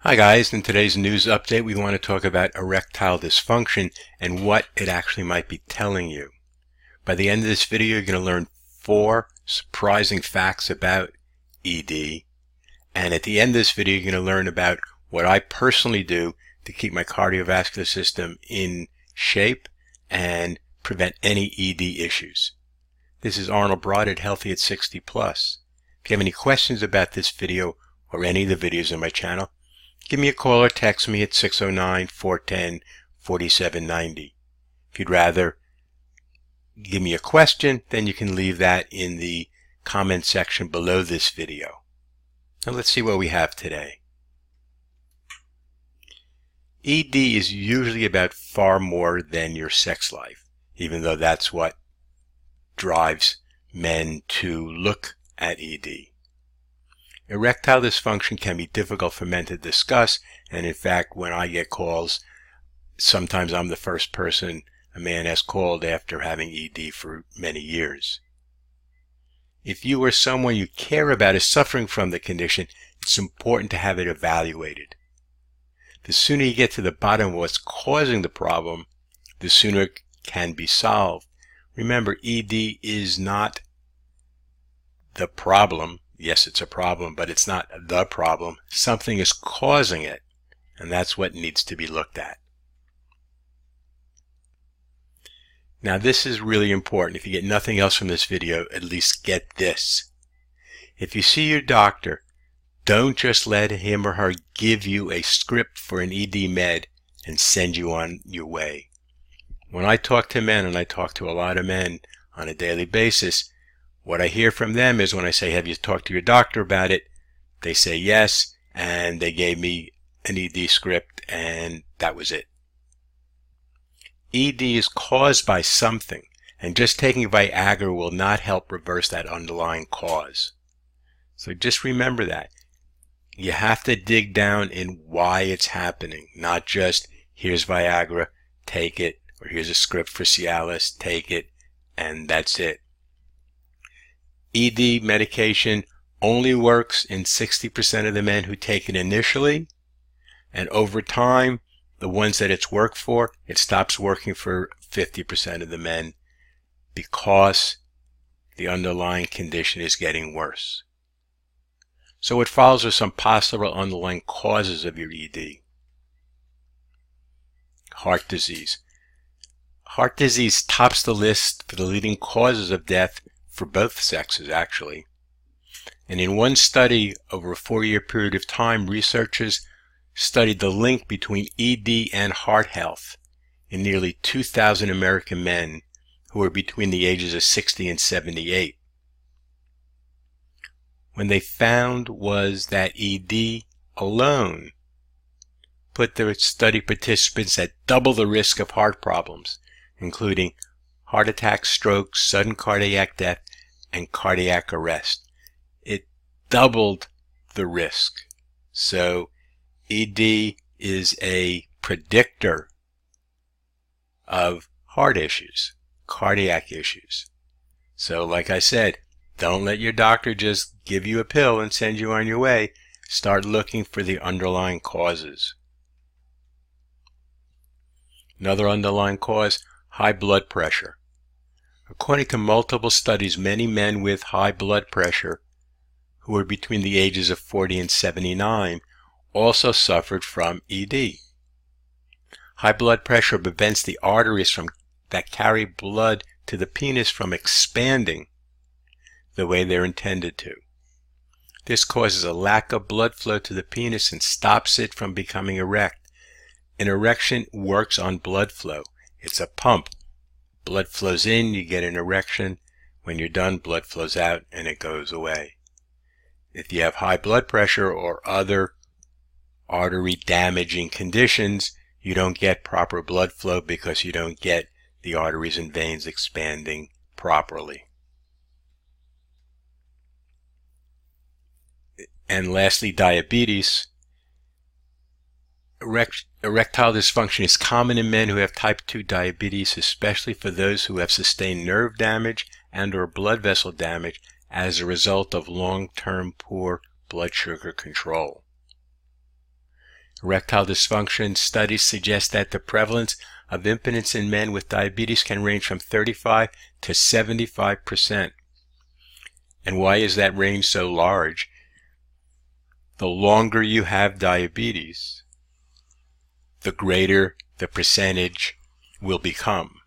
Hi guys, in today's news update we want to talk about erectile dysfunction and what it actually might be telling you. By the end of this video you're going to learn 4 surprising facts about ED, and at the end of this video you're going to learn about what I personally do to keep my cardiovascular system in shape and prevent any ED issues. This is Arnold Broad at Healthy at 60 Plus. If you have any questions about this video or any of the videos on my channel, give me a call or text me at 609-410-4790. If you'd rather give me a question, then you can leave that in the comment section below this video. Now let's see what we have today. ED is usually about far more than your sex life, even though that's what drives men to look at ED. Erectile dysfunction can be difficult for men to discuss, and in fact, when I get calls, sometimes I'm the first person a man has called after having ED for many years. If you or someone you care about is suffering from the condition, it's important to have it evaluated. The sooner you get to the bottom of what's causing the problem, the sooner it can be solved. Remember, ED is not the problem. Yes, it's a problem, but it's not the problem. Something is causing it, and that's what needs to be looked at. Now, this is really important. If you get nothing else from this video, at least get this. If you see your doctor, don't just let him or her give you a script for an ED med and send you on your way. When I talk to men, and I talk to a lot of men on a daily basis, what I hear from them is when I say, have you talked to your doctor about it? They say yes, and they gave me an ED script, and that was it. ED is caused by something, and just taking Viagra will not help reverse that underlying cause. So just remember that. You have to dig down in why it's happening, not just, here's Viagra, take it, or here's a script for Cialis, take it, and that's it. ED medication only works in 60% of the men who take it initially, and over time, the ones that it's worked for, it stops working for 50% of the men because the underlying condition is getting worse. So what follows are some possible underlying causes of your ED. Heart disease. Heart disease tops the list for the leading causes of death for both sexes, actually. And in one study over a 4-year period of time, researchers studied the link between ED and heart health in nearly 2,000 American men who were between the ages of 60 and 78. What they found was that ED alone put their study participants at double the risk of heart problems, including heart attack, stroke, sudden cardiac death, and cardiac arrest. It doubled the risk. So ED is a predictor of heart issues, cardiac issues. So like I said, don't let your doctor just give you a pill and send you on your way. Start looking for the underlying causes. Another underlying cause, high blood pressure. According to multiple studies, many men with high blood pressure who were between the ages of 40 and 79 also suffered from ED. High blood pressure prevents the arteries that carry blood to the penis from expanding the way they're intended to. This causes a lack of blood flow to the penis and stops it from becoming erect. An erection works on blood flow. It's a pump. Blood flows in, you get an erection. When you're done, blood flows out and it goes away. If you have high blood pressure or other artery damaging conditions, you don't get proper blood flow because you don't get the arteries and veins expanding properly. And lastly, diabetes. Erectile dysfunction is common in men who have type 2 diabetes, especially for those who have sustained nerve damage and or blood vessel damage as a result of long-term poor blood sugar control. Erectile dysfunction studies suggest that the prevalence of impotence in men with diabetes can range from 35 to 75%. And why is that range so large? The longer you have diabetes, the greater the percentage will become.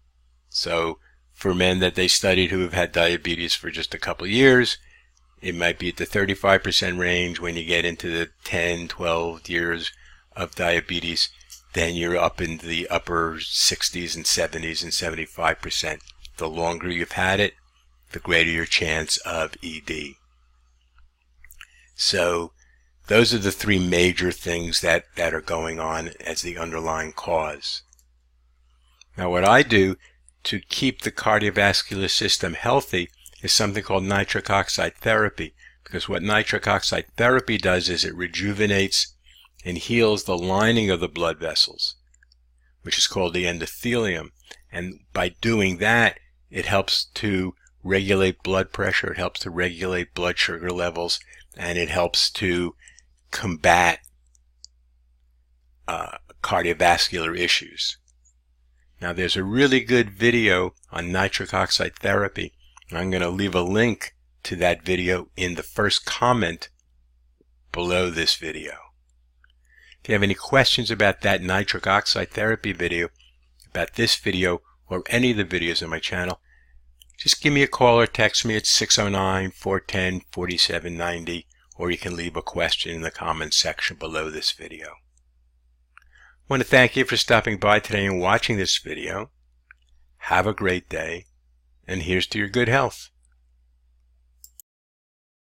So for men that they studied who have had diabetes for just a couple of years, it might be at the 35% range. When you get into the 10, 12 years of diabetes, then you're up in the upper 60s and 70s and 75%. The longer you've had it, the greater your chance of ED. So those are the three major things that are going on as the underlying cause. Now what I do to keep the cardiovascular system healthy is something called nitric oxide therapy, because what nitric oxide therapy does is it rejuvenates and heals the lining of the blood vessels, which is called the endothelium. And by doing that, it helps to regulate blood pressure, it helps to regulate blood sugar levels, and it helps to combat cardiovascular issues. Now there's a really good video on nitric oxide therapy. I'm going to leave a link to that video in the first comment below this video. If you have any questions about that nitric oxide therapy video, about this video, or any of the videos on my channel, just give me a call or text me at 609-410-4790, or you can leave a question in the comments section below this video. I want to thank you for stopping by today and watching this video. Have a great day, and here's to your good health.